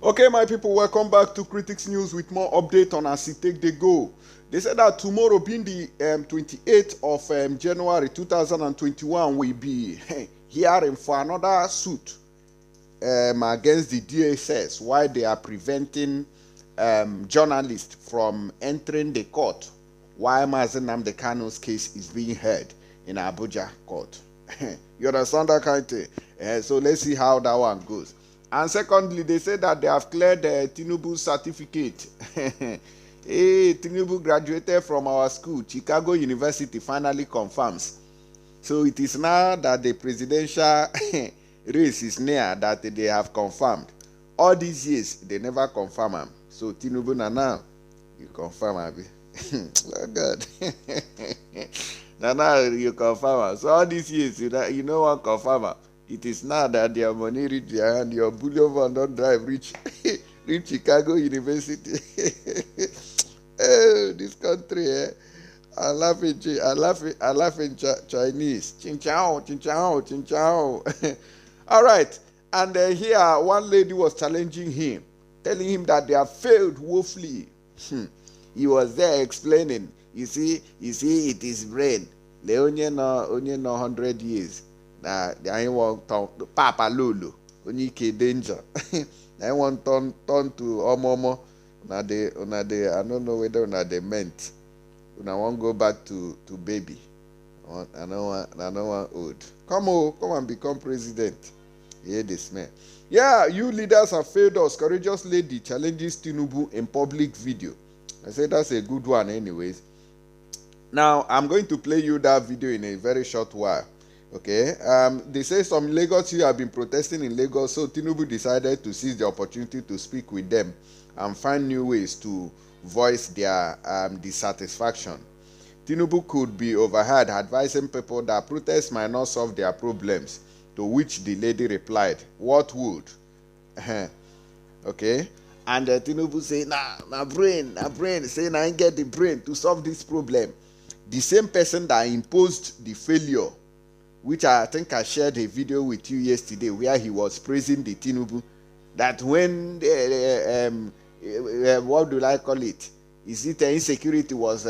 Okay, my people, welcome back to Critics News with more update on as it take the go. They said that tomorrow, being the 28th of January 2021, will be hearing for another suit against the DSS, why they are preventing journalists from entering the court while Mazi Nnamdi Kanu's case is being heard in Abuja court. You understand that kind of thing? So let's see how that one goes. And secondly, they say that they have cleared Tinubu's certificate. Hey, Tinubu graduated from our school. Chicago University finally confirms. So it is now that the presidential race is near that they have confirmed. All these years, they never confirm them. So Tinubu now, you confirm, Abi. Oh God. now you confirm. So all these years, you know what confirm. It is now that their money reach their hand, your bullion van don't drive reach Chicago University. Oh, this country, I laugh in Chinese. Chin chow, chin chow, chin chow. All right. And here, one lady was challenging him, telling him that they have failed woefully. He was there explaining. You see, it is brain. They only know 100 years. Nah, I want to Papa Lulu. Only danger. I want turn to Omomo. I don't know whether they meant. I want go back to baby. I don't want old. Come and become president. Hear this man. Yeah, you leaders have failed us. Courageous lady challenges Tinubu in public video. I say that's a good one anyways. Now, I'm going to play you that video in a very short while. Okay. They say some Lagos you have been protesting in Lagos, so Tinubu decided to seize the opportunity to speak with them and find new ways to voice their dissatisfaction. Tinubu could be overheard advising people that protests might not solve their problems, to which the lady replied, "What would?" Okay. And Tinubu say, nah, brain. Say, I get the brain to solve this problem. The same person that imposed the failure, which I think I shared a video with you yesterday, where he was praising the Tinubu, that when what do I call it? Is it insecurity was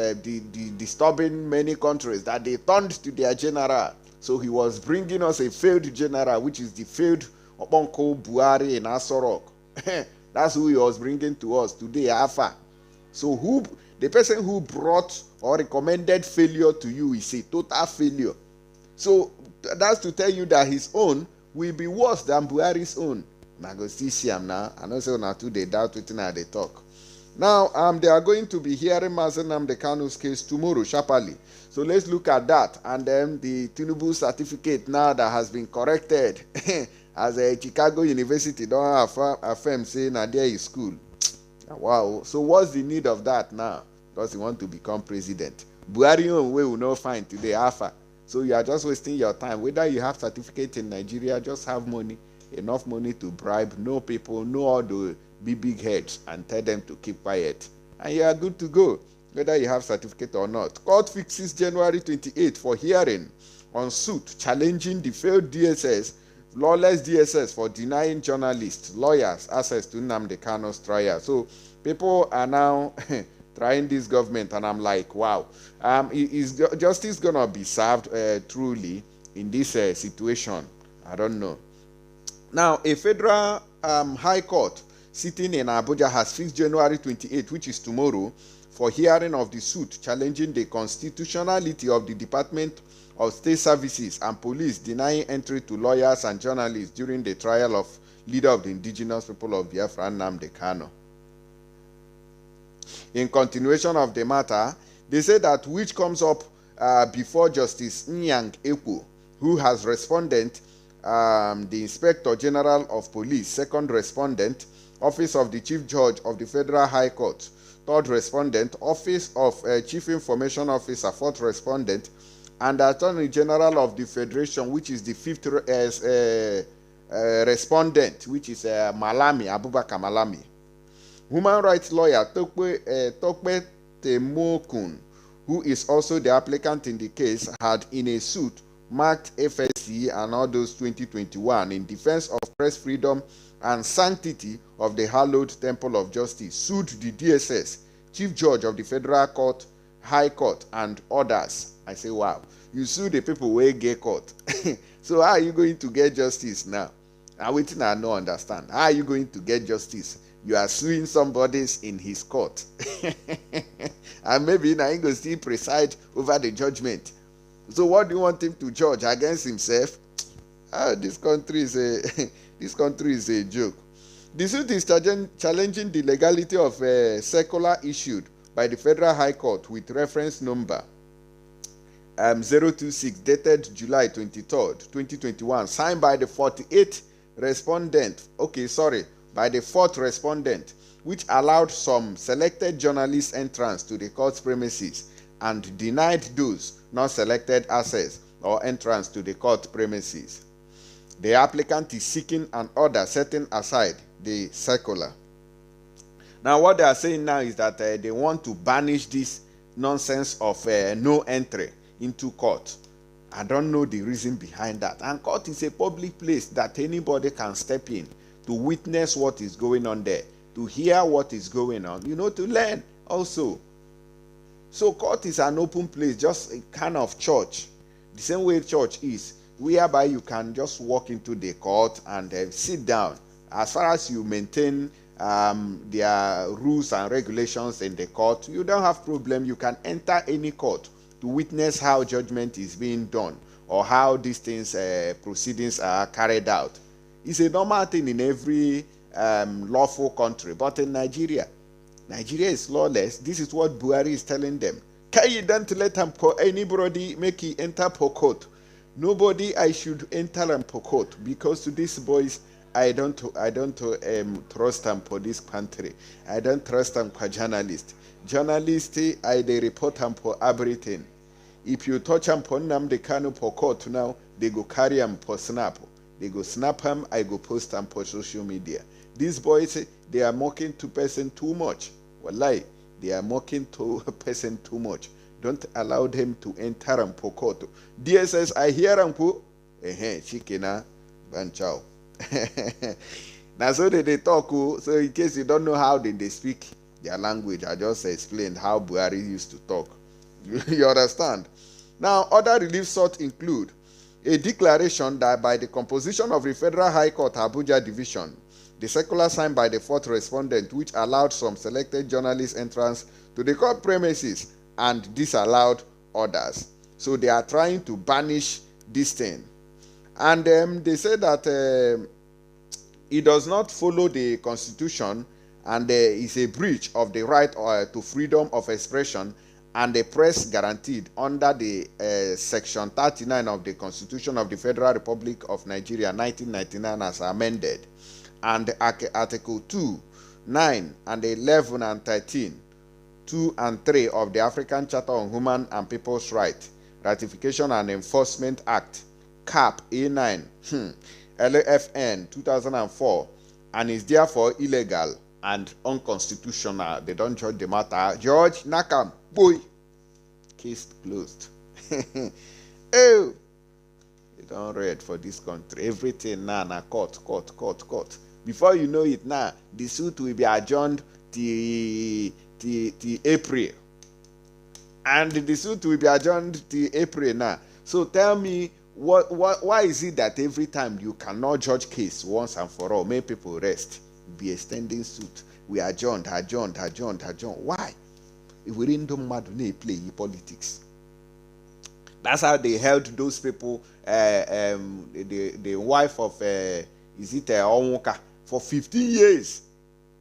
disturbing many countries, that they turned to their general. So he was bringing us a failed general, which is the failed Oponko Buhari in Asorok. That's who he was bringing to us today, Alpha. So the person who brought or recommended failure to you is a total failure. So that's to tell you that his own will be worse than Buhari's own. I go see him now. I know say now too they doubt it now they talk. Now they are going to be hearing Mazi Nnamdi Kanu's case tomorrow sharply. So let's look at that, and then the Tinubu certificate now that has been corrected as a Chicago University don't affirm saying that there is school. Wow. So what's the need of that now? Because you want to become president. Buhari will not find today Alpha. So you are just wasting your time. Whether you have certificate in Nigeria, just have money, enough money to bribe, know people, know all the big heads, and tell them to keep quiet. And you are good to go, whether you have certificate or not. Court fixes January 28th for hearing on suit challenging the failed DSS, lawless DSS, for denying journalists, lawyers access to Nnamdi Kanu's trial. So people are now trying this government, and I'm like, wow. Is justice gonna be served truly in this situation? I don't know. Now, a federal high court sitting in Abuja has fixed January 28, which is tomorrow, for hearing of the suit challenging the constitutionality of the Department of State Services and Police denying entry to lawyers and journalists during the trial of leader of the indigenous people of Biafra, Nnamdi Kanu. In continuation of the matter, they say that which comes up before Justice Nyang Ekwo, who has respondent, the Inspector General of Police, second respondent, Office of the Chief Judge of the Federal High Court, third respondent, Office of Chief Information Officer, fourth respondent, and the Attorney General of the Federation, which is the fifth respondent, which is Malami, Abubakar Malami. Human rights lawyer Tokpe Temokun, who is also the applicant in the case, had in a suit marked FSC and all those 2021 in defense of press freedom and sanctity of the hallowed temple of justice, sued the DSS, Chief Judge of the Federal Court, High Court, and others. I say, wow, you sue the people where get caught. So how are you going to get justice now? I waiting, I no understand. How are you going to get justice? You are suing somebody in his court. And maybe now he will still preside over the judgment. So what do you want him to judge against himself? This country is a joke. The suit is challenging the legality of a circular issued by the Federal High Court with reference number 026 dated July 23rd, 2021, signed by the 48th respondent. By the 4th respondent, which allowed some selected journalists entrance to the court's premises and denied those not selected access or entrance to the court premises. The applicant is seeking an order setting aside the circular. Now, what they are saying now is that they want to banish this nonsense of no entry into court. I don't know the reason behind that. And court is a public place that anybody can step in to witness what is going on there, to hear what is going on, to learn also. So court is an open place, just a kind of church. The same way church is, whereby you can just walk into the court and sit down. As far as you maintain their rules and regulations in the court, you don't have problem. You can enter any court to witness how judgment is being done or how these things, proceedings are carried out. It's a normal thing in every lawful country. But in Nigeria is lawless. This is what Buhari is telling them. Can you don't let anybody make he enter per court? Nobody I should enter and per court, because to these boys I don't trust them for this country. I don't trust them for journalists. Journalists, they report them for everything. If you touch them for Nnamdi Kanu per court now, they go carry them for snap. They go snap them, I go post them for social media. These boys, they are mocking to person too much. Wallahi, they are mocking to a person too much. Don't allow them to enter them for court. DSS, I hear them for chikena banchao. Now so they talk. So in case you don't know how they speak their language, I just explained how Buhari used to talk. You understand? Now, other relief sought include a declaration that by the composition of the Federal High Court Abuja Division, the circular signed by the 4th respondent, which allowed some selected journalists entrance to the court premises and disallowed others. So they are trying to banish this thing. And they say that it does not follow the Constitution and is a breach of the right to freedom of expression and the press guaranteed under the Section 39 of the Constitution of the Federal Republic of Nigeria 1999 as amended, and Article 2, 9, and 11 and 13, 2 and 3 of the African Charter on Human and People's Rights, Ratification and Enforcement Act, CAP A9, LFN 2004, and is therefore illegal and unconstitutional. They don't judge the matter. George Nakam, boy, case closed. Oh, you don't read for this country. Everything now, court. Before you know it now, the suit will be adjourned till April. And the suit will be adjourned till April now. So tell me, why is it that every time you cannot judge case once and for all, make people rest, be extending suit? We adjourned. Why? If we didn't play politics. That's how they held those people, the wife of, Onwuka, for 15 years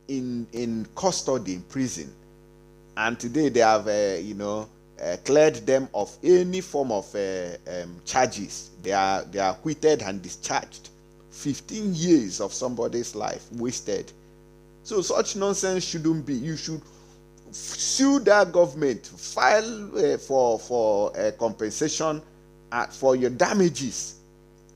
in custody in prison. And today they have, cleared them of any form of charges. They are acquitted and discharged. 15 years of somebody's life wasted. So such nonsense shouldn't be. You should sue that government, file for compensation for your damages.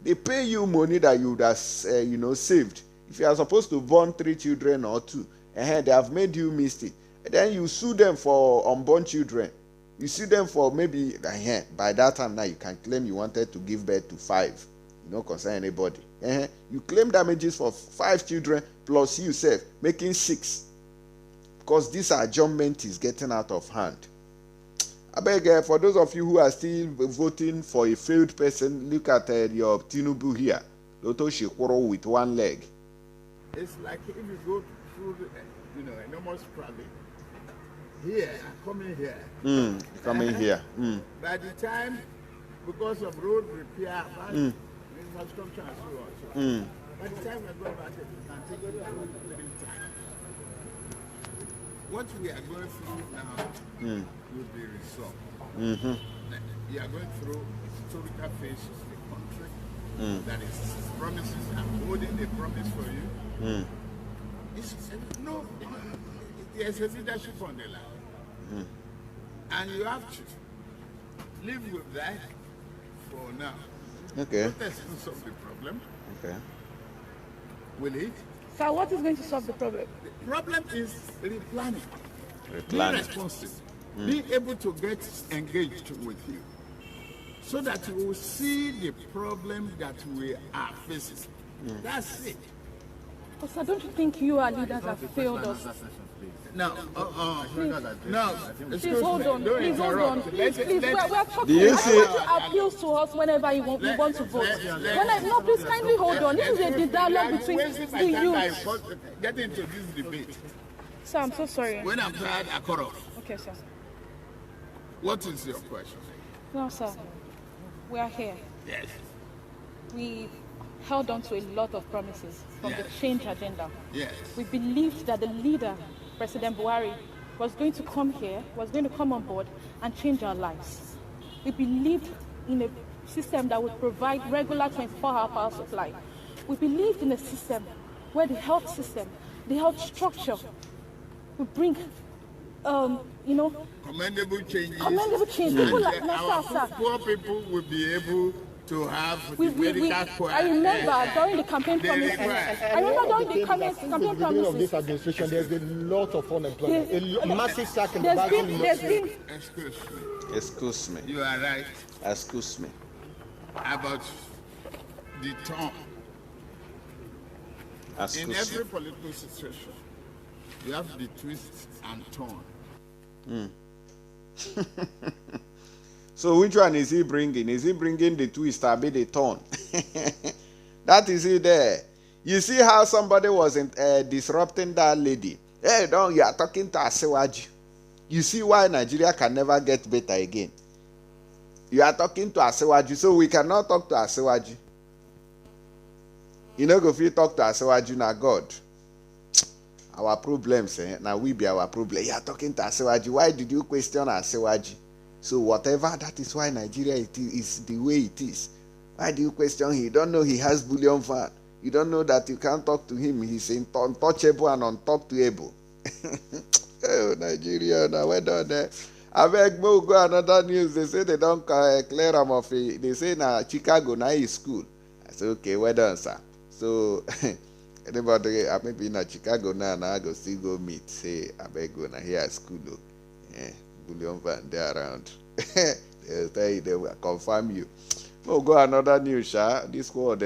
They pay you money that you would have saved. If you are supposed to born 3 children or 2, they have made you mistake. Then you sue them for unborn children. You sue them for maybe by that time now you can claim you wanted to give birth to 5. You don't concern anybody. You claim damages for 5 children plus you self, making 6. Because this adjournment is getting out of hand. I beg, for those of you who are still voting for a failed person, look at your Tinubu here. Loto Shekoro with one leg. It's like if you go through the, enormous traffic. Here, coming here. Coming here. By the time, because of road repair, infrastructure and so on. By the time we go back, we can take it through 3 times. What we are going through now will be resolved. You are going through historical phases of the country. That is promises. I'm holding a promise for you. No, there's a leadership on the line. And you have to live with that for now. Okay. Protest will solve the problem. Okay. Will it? So what is going to solve the problem? The problem is replanning. Replanning. Be responsive. Be able to get engaged with you. So that you will see the problem that we are facing. That's it. But sir, don't you think you are leaders have failed us? Now, Please hold on. Please hold on. Please, we are talking. Do you see? Appeals to us whenever you want to vote. No, please kindly hold on. This is a dialogue between the youth. Get into this debate. Sir, I'm so sorry. When I'm tired, I cut off. Okay, sir. What is your question? No, sir. We are here. Yes. We held on to a lot of promises from the change agenda. Yes. We believed that the leader, President Buhari, was going to come here, was going to come on board and change our lives. We believed in a system that would provide regular 24-hour power supply. We believed in a system where the health system, the health structure would bring, commendable changes. Commendable change. People like our sir. poor people will be able to have medical care. I remember during the campaign promises. I remember during the campaign promises. Of this administration, there's a lot of unemployment, a massive sack in the bag. Excuse me. You are right. Excuse me. About the tone. In every political situation, you have the twist and turn. So which one is he bringing? Is he bringing the twist or the turn? That is it there. You see how somebody was disrupting that lady. Hey, you are talking to Asewaji. You see why Nigeria can never get better again. You are talking to Asewaji, so we cannot talk to Asewaji. You know, if you talk to Asewaji, now God. Our problems, now we be our problem. You are talking to Asewaji. Why did you question Asewaji? So whatever, that is why Nigeria is the way it is. Why do you question him? You don't know he has bullion van. You don't know that you can't talk to him. He's untouchable and untalkable. Oh, Nigeria, now we're done there. I beg go another news. They say they don't clear them of it. They say now Chicago now is school. I say, okay, well done, sir. So anybody maybe in Chicago now I go still go meet. Say I beg go now here at school. Yeah. Bullion van there around. They'll tell you, they will confirm you. We'll go another news, this world